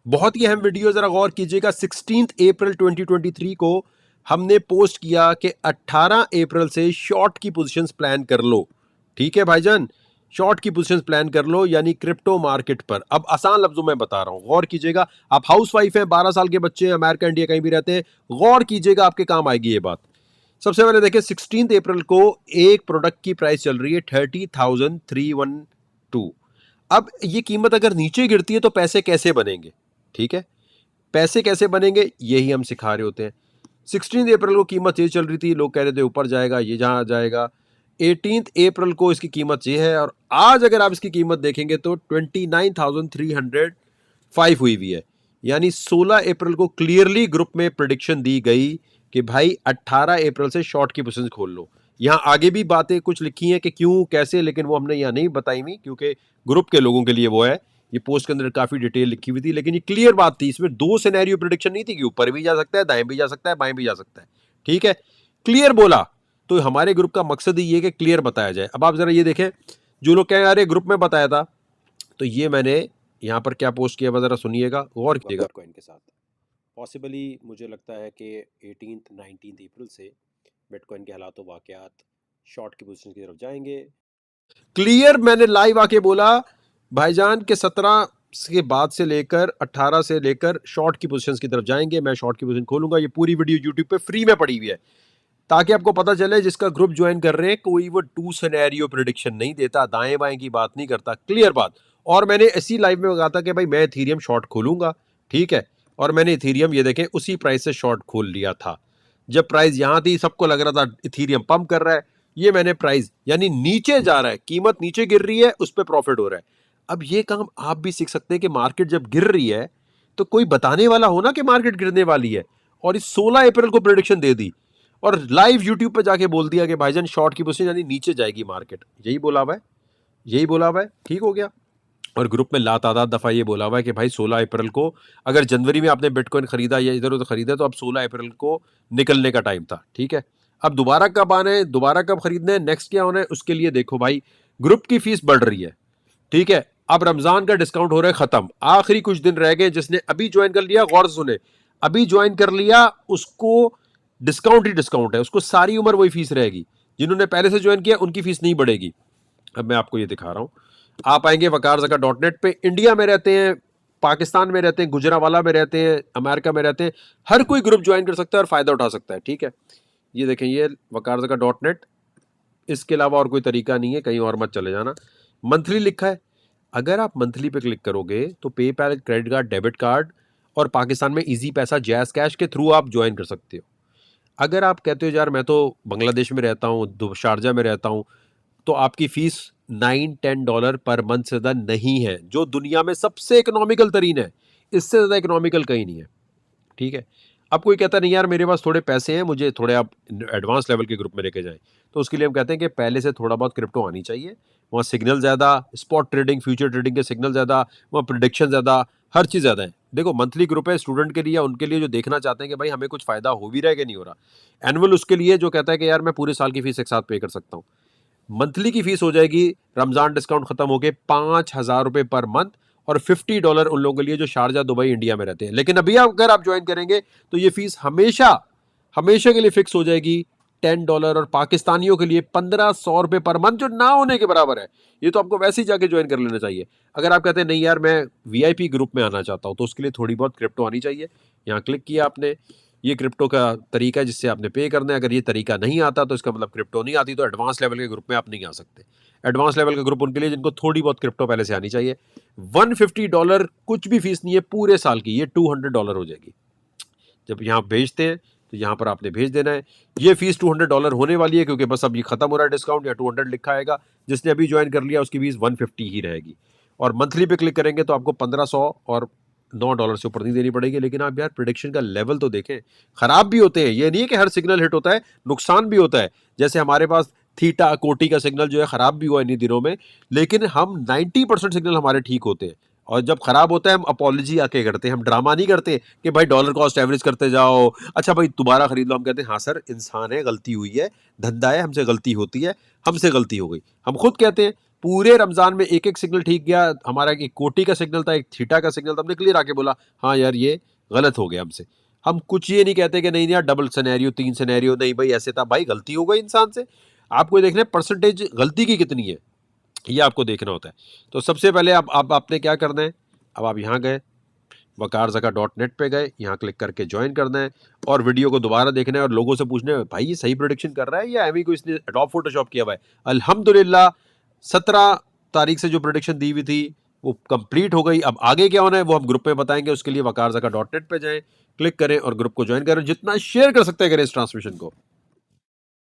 बहुत ही अहम वीडियो, जरा गौर कीजिएगा। 16 अप्रैल 2023 को हमने पोस्ट किया कि 18 अप्रैल से शॉर्ट की पोजीशंस प्लान कर लो। ठीक है भाईजान, शॉर्ट की पोजीशंस प्लान कर लो, यानी क्रिप्टो मार्केट पर। अब आसान लफ्जों में बता रहा हूं, गौर कीजिएगा। आप हाउस वाइफ हैं, 12 साल के बच्चे हैं, अमेरिका इंडिया कहीं भी रहते हैं, गौर कीजिएगा, आपके काम आएगी ये बात। सबसे पहले देखिए, 16 अप्रैल को एक प्रोडक्ट की प्राइस चल रही है 30,312। अब ये कीमत अगर नीचे गिरती है तो पैसे कैसे बनेंगे? ठीक है, पैसे कैसे बनेंगे यही हम सिखा रहे होते हैं। 16 अप्रैल को कीमत ये चल रही थी, लोग कह रहे थे ऊपर जाएगा, ये जहां जाएगा। 18 अप्रैल को इसकी कीमत ये है, और आज अगर आप इसकी कीमत देखेंगे तो 29,305 हुई हुई है। यानी 16 अप्रैल को क्लियरली ग्रुप में प्रिडिक्शन दी गई कि भाई 18 अप्रैल से शॉर्ट की पोजीशन खोल लो। यहां आगे भी बातें कुछ लिखी हैं कि क्यों कैसे, लेकिन वो हमने यहां नहीं बताई हुई, क्योंकि ग्रुप के लोगों के लिए वो है। ये पोस्ट के अंदर काफी डिटेल लिखी हुई थी, लेकिन ये क्लियर बात थी। इसमें दो सिनेरियो प्रिडिक्शन नहीं थी कि ऊपर भी जा सकता है, दाएं भी जा सकता है, बाएं भी जा सकता है। ठीक है, क्लियर बोला। तो हमारे ग्रुप का मकसद ही ये कि क्लियर बताया जाए। अब आप जरा ये देखें, जो लोग कहें अरे ग्रुप में बताया था, तो ये मैंने यहाँ पर क्या पोस्ट किया, जरा सुनिएगा, गौर कीजिएगा। बिटकॉइन के साथ पॉसिबली मुझे लगता है कि 18-19 अप्रैल से बिटकॉइन के हालात वाकयात शॉर्ट की पोजीशन की तरफ जाएंगे। क्लियर मैंने लाइव आके बोला भाईजान के 17 के बाद से लेकर 18 से लेकर शॉर्ट की पोजीशंस की तरफ जाएंगे। मैं शॉर्ट की पोजीशन खोलूंगा। ये पूरी वीडियो यूट्यूब पे फ्री में पड़ी हुई है, ताकि आपको पता चले। जिसका ग्रुप ज्वाइन कर रहे हैं, कोई वो टू सिनेरियो प्रेडिक्शन नहीं देता, दाएं बाएं की बात नहीं करता, क्लियर बात। और मैंने इसी लाइव में कहा था कि भाई मैं इथेरियम शॉर्ट खोलूंगा। ठीक है, और मैंने इथेरियम ये देखें उसी प्राइस से शॉर्ट खोल लिया था। जब प्राइस यहां थी सबको लग रहा था इथेरियम पंप कर रहा है, ये मैंने प्राइस यानी नीचे जा रहा है, कीमत नीचे गिर रही है, उस पर प्रॉफिट हो रहा है। अब ये काम आप भी सीख सकते हैं कि मार्केट जब गिर रही है तो कोई बताने वाला हो ना कि मार्केट गिरने वाली है। और इस 16 अप्रैल को प्रेडिक्शन दे दी और लाइव यूट्यूब पे जाके बोल दिया कि भाईजान शॉर्ट की पोजीशन यानी नीचे जाएगी मार्केट। यही बोला हुआ है, यही बोला हुआ है। ठीक हो गया। और ग्रुप में लातादाद दफा ये बोला हुआ है कि भाई 16 अप्रैल को, अगर जनवरी में आपने बिटकॉइन खरीदा या इधर उधर खरीदा, तो अब 16 अप्रैल को निकलने का टाइम था। ठीक है, अब दोबारा कब आने हैं, दोबारा कब खरीदने हैं, नेक्स्ट क्या होना है, उसके लिए देखो भाई, ग्रुप की फीस बढ़ रही है। ठीक है, अब रमजान का डिस्काउंट हो रहा है खत्म, आखिरी कुछ दिन रह गए। जिसने अभी ज्वाइन कर लिया, गौर से सुने, अभी ज्वाइन कर लिया उसको डिस्काउंट ही डिस्काउंट है, उसको सारी उम्र वही फीस रहेगी। जिन्होंने पहले से ज्वाइन किया उनकी फीस नहीं बढ़ेगी। अब मैं आपको ये दिखा रहा हूं, आप आएंगे वकारजका.net पे, इंडिया में रहते हैं, पाकिस्तान में रहते हैं, गुजरावाला में रहते हैं, अमेरिका में रहते हैं, हर कोई ग्रुप ज्वाइन कर सकता है और फायदा उठा सकता है। ठीक है, ये देखें, ये वकारजका.net, इसके अलावा और कोई तरीका नहीं है, कहीं और मत चले जाना। मंथली लिखा है, अगर आप मंथली पे क्लिक करोगे तो PayPal, credit card, debit card और पाकिस्तान में इजी पैसा, जैस कैश के थ्रू आप ज्वाइन कर सकते हो। अगर आप कहते हो यार मैं तो बांग्लादेश में रहता हूँ, शारजा में रहता हूँ, तो आपकी फीस $9-10 पर मंथ से ज़्यादा नहीं है, जो दुनिया में सबसे इकोनॉमिकल तरीन है। इससे ज़्यादा इकोनॉमिकल कहीं नहीं है। ठीक है, अब कोई कहता नहीं यार मेरे पास थोड़े पैसे हैं, मुझे थोड़े आप एडवांस लेवल के ग्रुप में लेके जाएं, तो उसके लिए हम कहते हैं कि पहले से थोड़ा बहुत क्रिप्टो आनी चाहिए। वहाँ सिग्नल ज़्यादा, स्पॉट ट्रेडिंग, फ्यूचर ट्रेडिंग के सिग्नल ज़्यादा, वहाँ प्रिडिक्शन ज़्यादा, हर चीज़ ज़्यादा है। देखो, मंथली ग्रुप है स्टूडेंट के लिए, उनके लिए जो देखना चाहते हैं कि भाई हमें कुछ फ़ायदा हो भी रहा है कि नहीं हो रहा। एनुअल उसके लिए जो कहता है कि यार मैं पूरे साल की फीस एक साथ पे कर सकता हूँ। मंथली की फीस हो जाएगी रमजान डिस्काउंट खत्म होके $5,000 पर मंथ, और $50 उन लोगों के लिए जो शारजा, दुबई, इंडिया में रहते हैं। लेकिन अभी अगर आप ज्वाइन करेंगे तो ये फीस हमेशा हमेशा के लिए फिक्स हो जाएगी $10, और पाकिस्तानियों के लिए $1,500 पर मंथ, जो ना होने के बराबर है। ये तो आपको वैसे ही जाके ज्वाइन कर लेना चाहिए। अगर आप कहते हैं नहीं यार मैं वीआईपी ग्रुप में आना चाहता हूं, तो उसके लिए थोड़ी बहुत क्रिप्टो आनी चाहिए। यहाँ क्लिक किया आपने, ये क्रिप्टो का तरीका है जिससे आपने पे करना है। अगर ये तरीका नहीं आता तो इसका मतलब क्रिप्टो नहीं आती, तो एडवांस लेवल के ग्रुप में आप नहीं आ सकते। एडवांस लेवल का ग्रुप उनके लिए जिनको थोड़ी बहुत क्रिप्टो पहले से आनी चाहिए। $150 कुछ भी फीस नहीं है पूरे साल की, ये $200 हो जाएगी। जब यहाँ भेजते हैं तो यहाँ पर आपने भेज देना है। ये फीस $200 होने वाली है, क्योंकि बस अब ये खत्म हो रहा है डिस्काउंट, या 200 लिखा आएगा। जिसने अभी ज्वाइन कर लिया उसकी फीस 150 ही रहेगी। और मंथली पे क्लिक करेंगे तो आपको 1500 और $9 से ऊपर नहीं देनी पड़ेगी। लेकिन आप यार प्रिडिक्शन का लेवल तो देखें, खराब भी होते हैं। ये नहीं है कि हर सिग्नल हिट होता है, नुकसान भी होता है। जैसे हमारे पास थीटा कोटि का सिग्नल जो है खराब भी हुआ इन्हीं दिनों में, लेकिन हम 90% सिग्नल हमारे ठीक होते हैं। और जब खराब होता है हम अपॉलॉजी आके करते हैं, हम ड्रामा नहीं करते कि भाई डॉलर कॉस्ट एवरेज करते जाओ, अच्छा भाई दोबारा खरीद लो। हम कहते हैं हाँ सर, इंसान है, गलती हुई है, धंधा है, हमसे गलती होती है, हमसे गलती हो गई। हम खुद कहते हैं पूरे रमजान में एक एक सिग्नल ठीक गया, हमारा एक कोटि का सिग्नल था, एक थीटा का सिग्नल था, हमने क्लियर आके बोला हाँ यार ये गलत हो गया हमसे। हम कुछ ये नहीं कहते कि नहीं यार डबल सिनेरियो, 3 सिनेरियो, नहीं भाई ऐसे था, भाई गलती हो गई इंसान से। आपको ये देखना है परसेंटेज गलती की कितनी है, ये आपको देखना होता है। तो सबसे पहले अब आपने क्या करना है, अब आप यहाँ गए waqarzaka.net पे गए, यहाँ क्लिक करके ज्वाइन करना है और वीडियो को दोबारा देखना है और लोगों से पूछना है भाई ये सही प्रोडिक्शन कर रहा है या एमी को इसने एडोब फोटोशॉप किया हुआ है। अल्हम्दुलिल्लाह 17 तारीख से जो प्रोडिक्शन दी हुई थी वो कंप्लीट हो गई। अब आगे क्या होना है वो हम ग्रुप में बताएंगे, उसके लिए waqarzaka.net पे जाएं, क्लिक करें और ग्रुप को ज्वाइन करें। जितना शेयर कर सकते हैं करें इस ट्रांसमिशन को।